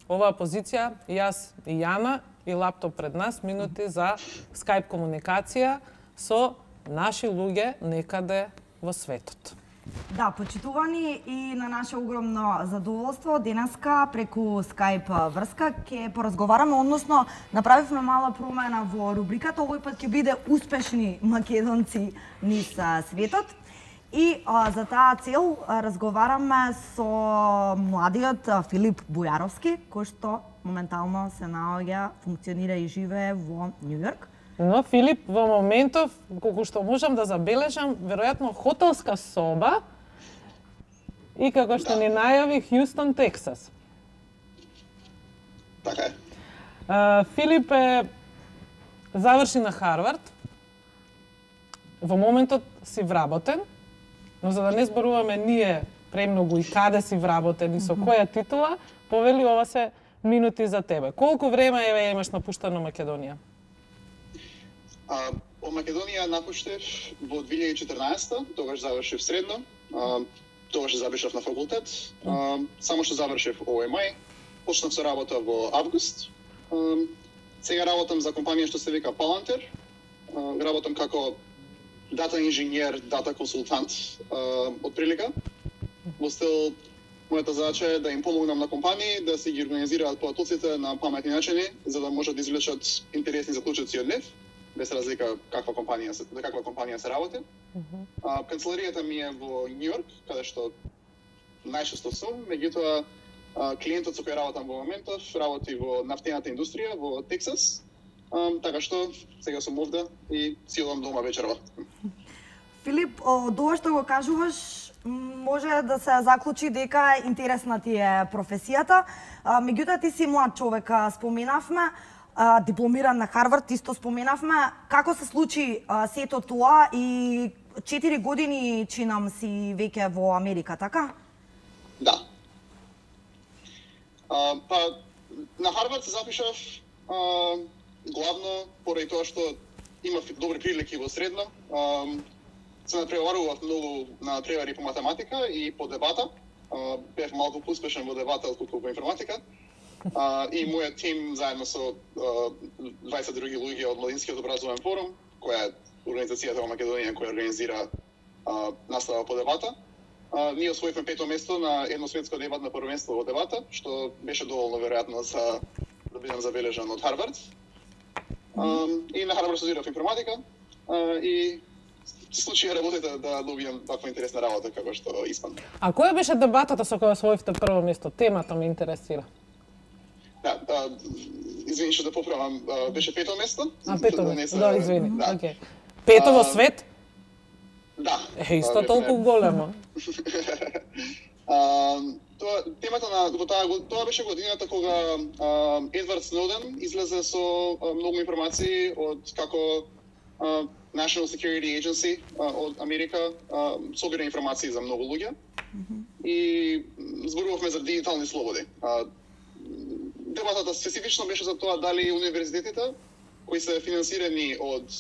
оваа позиција, јас и Јана и лаптоп пред нас, минути за скајп комуникација со наши луѓе некаде во светот. Да, почитувани, и на наше огромно задоволство денеска преку скајп врска ќе поразговараме, односно направивме мала промена во рубриката, овој пат ќе биде успешни македонци низ светот. И за таа цел разговараме со младиот Филип Бујаровски, кој што моментално се наоѓа, функционира и живее во Њу Јорк. Но Филип во моментов, колку што можам да забележам, веројатно хотелска соба и како што ни најави Хјустон, Тексас. Така е. Филип заврши на Харвард. Во моментот си вработен, но за да не зборуваме ние премногу и каде си вработен и со која титула, повели ова се минути за тебе. Колку време имаш напуштено Македонија? Од Македонија напуштив во 2014, тогаш завршив средно, тогаш запишав на факултет, само што завршив овој мај, почнав со работа во август. Сега работам за компанија што се вика Palantir, работам како дата инженер, дата консултант, отприлика. Во стил, мојата задача е да им помогнам на компании да си ги организираат потоците на паметни начини, за да можат да извлечат интересни заклучоци од нив, без разлика каква компанија се работи. Канцеларијата ми е во Њу Јорк, каде што најчесто сум, меѓутоа клиентот со кој работам во моментов работи во нафтената индустрија во Тексас, така што сега сум овде и си одам дома вечерва. Филип, од ова што го кажуваш, може да се заклучи дека интересна ти е професијата, меѓутоа ти си млад човек, споменавме, дипломиран на Харвард, исто споменавме. Како се случи сето тоа и 4 години чинам си веќе во Америка, така? Да. Па, на Харвард се запишав главно поради тоа што имав добри прилики во средно. Се напреварував многу на превари по математика и по дебата. Бев малку успешен во дебата отколку во информатика. И мојот тим заедно со 20 други луѓе од Младинскиот образовен форум, која е организацијата во Македонија која организира настава по дебата, ние освоивме 5-то место на едно светско дебатно првенство во дебата, што беше доволно веројатно за да бидам забележан од Харвард. И на Харвард студирав информатика и се случи работите да добијам таква интересна работа како што испадна. А која беше дебатата со која освоивте прво место? Темата ме интересира. Да, извини што да поправам, беше 5-то место. Пето место, да, извини. Океј. Пето во свет? Да. Исто толку големо. Темата на тоа беше годината кога Едвард Сноуден излезе со многу информации од како National Security Agency од Америка собира информации за многу луѓе. И зборувавме за дигитални слободи. Дебатата специфично беше за тоа дали универзитетите кои се финансирани од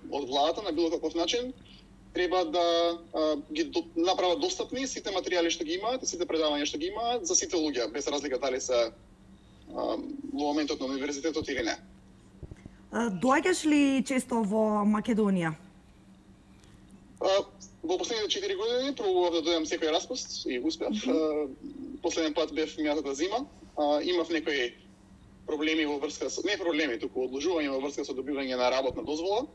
владата на било каков начин треба да ги направат достапни сите материјали што ги имаат и сите предавања што ги имаат за сите луѓе, без разлика дали се во моментот на универзитетот или не. Доаѓаш ли често во Македонија? Во последните 4 години пробував да дојдам секој распуст и успеав. Последен пат бев минатата зима. Имав некои проблеми во врска со не проблеми, туку одложување во врска со добивање на работна дозвола.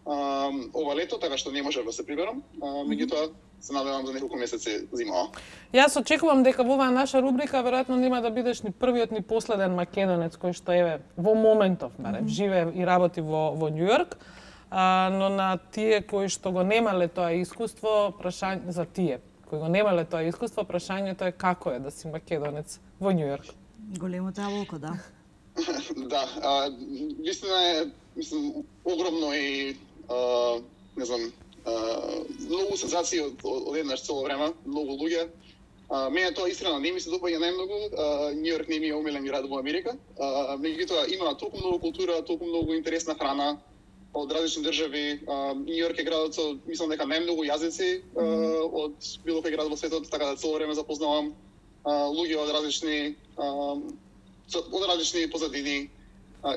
Ова лето, така што не можев да се приберам, меѓутоа се надевам за неколку месеци зимава. Јас очекувам дека во оваа наша рубрика веројатно нема да бидеш ни првиот ни последен македонец кој што еве во моментов барем живее и работи во Њу Јорк, но на тие кои што го немале тоа искуство, прашање за тие кои го немале тоа искуство, прашањето е како е да си македонец во Њу Јорк. Големото јаболко, да. Да, вистина е, мислам, огромно и не знам, многу сензации од еднаш цело време, многу луѓе. Мене тоа искрено не ми се допаѓа најмногу. Њу Јорк не ми е омилен град во Америка. Меѓутоа има толку многу култура, толку многу интересна храна од различни држави. Њу Јорк е градот со, мислам дека најмногу јазици од било кој град во светот, така да цело време запознавам луѓе од различни од различни позадини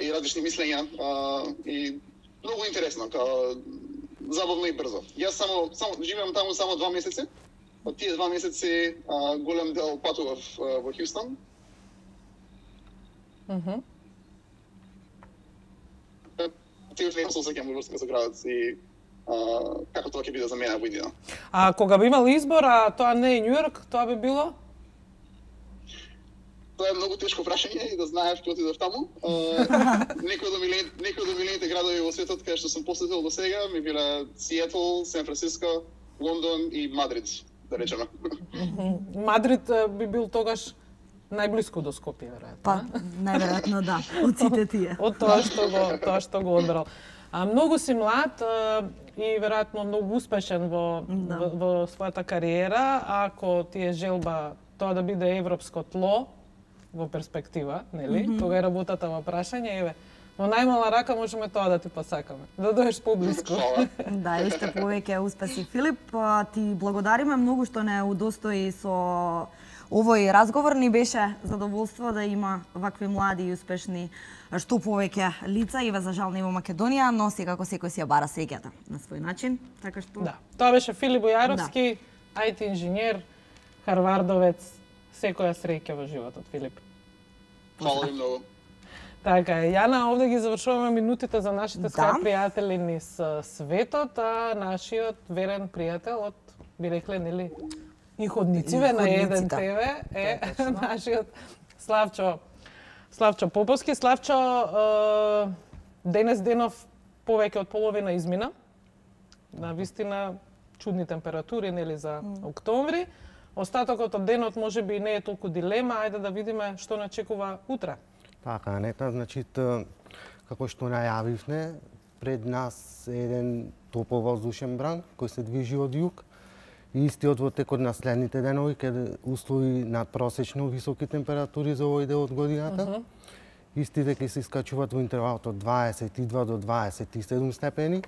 и различни мислења и многу интересно, забавно и брзо. Јас само живеам таму само 2 месеци. Од тие 2 месеци голем дел патував во Хјустон. Тие не се осеќам во врска со градот и како тоа ќе биде за мене во идеја. А кога би имал избор, а тоа не е Њујорк, тоа би било? Тоа е многу тешко прашање и да знаев ќе отидов таму. Некои од омилените градови во светот кај што сум посетил до сега ми биле Сиетл, Сан Франциско, Лондон и Мадрид, да речеме. Мадрид би бил тогаш најблиску до Скопје, веројатно. Па, најверојатно да, од сите тие. Од тоа што го одбрал. Многу си млад и веројатно многу успешен во својата кариера. Ако ти е желба тоа да биде европско тло во перспектива, нели? Кога е работата во прашање, еве, во најмала рака можеме тоа да ти посакаме. Да доеш поблиску. Да, и уште повеќе успеси, Филип. Ти благодариме многу што не удостои со овој разговор. Ни беше задоволство да има вакви млади и успешни што повеќе лица и за жал не во Македонија, но секако секој си ја бара среќата на свој начин, така што... Да, тоа беше Филип Бојаровски, IT инженер, харвардовец, секоја среќа во животот, Филип. Фала ви многу. Така е, Јана, овде ги завршуваме минутите за нашите скајп пријатели низ светот, а нашиот верен пријател од, би рекле, нели, иходнициве на Еден ТВ е нашиот Славчо Поповски. Славчо, денес денов повеќе од половина измина. На вистина чудни температури, нели, за октомври. Остатокот од денот можеби не е толку дилема, ајде да видиме што начекува утре. Така, нека, значи, како што најавивме, пред нас е еден топол воздушен бран кој се движи од југ. И истиот во текот на следните денови ќе услови надпросечно високи температури за овој дел од годината. Истите ќе се искачуваат во интервалот од 22 до 27 степени,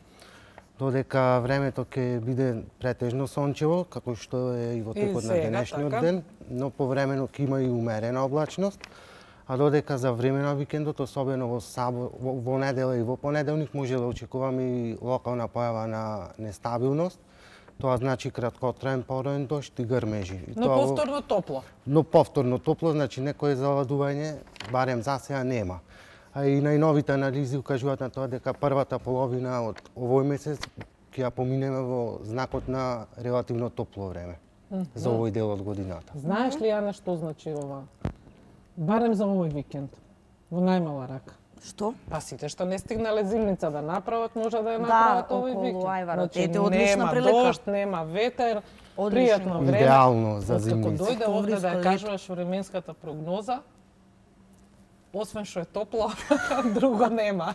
додека времето ќе биде претежно сончево, како што е и во текот на денешниот ден, но повремено ќе има и умерена облачност, а додека за време на викендот, особено во недела и во понеделник, може да очекуваме и локална појава на нестабилност. Тоа значи краткотраен пороен дожд и грмежи. Но повторно топло. Но повторно топло, значи некое заладување, барем за сега нема. А и најновите анализи укажуваат на тоа дека првата половина од овој месец ќе ја поминеме во знакот на релативно топло време за овој дел од годината. Знаеш ли, Јана, што значи ова? Барем за овој викенд, во најмала рака. Што? Па сите што не стигнале зимница да направат, може да ја направат овој викенд. Значи, одлична прилика. Нема дожд, нема ветер, пријатно време. Идеално за зимница. Како дојде овде да ја кажуваш временската прогноза, освен што е топло, друго нема.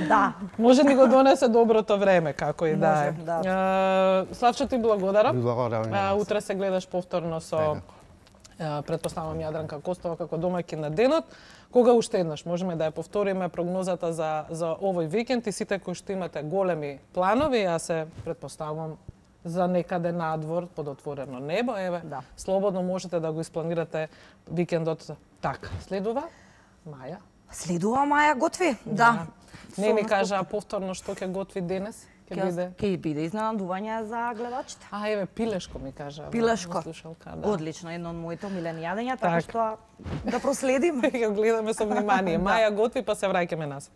Да. Може ни го донесе доброто време, како и да е. Славчо, ти благодарам. Благодарам. Утре се гледаш повторно со претпоставам Јадранка Костова како домаќин на денот. Кога уште еднаш можеме да ја повториме прогнозата за овој викенд и сите кои што имате големи планови, јас се претпоставам за некаде надвор под отворено небо, еве, слободно можете да го испланирате викендот така. Следува Маја. Следува Маја готви, да. Не ни кажа повторно што ќе готви денес. Ќе биде изненадување за гледачите. Еве, пилешко ми кажа. Пилешко. Одлично, едно од моите омилени јадења, така што да проследиме. Ќе гледаме со внимание. Маја готви, па се враќаме назад.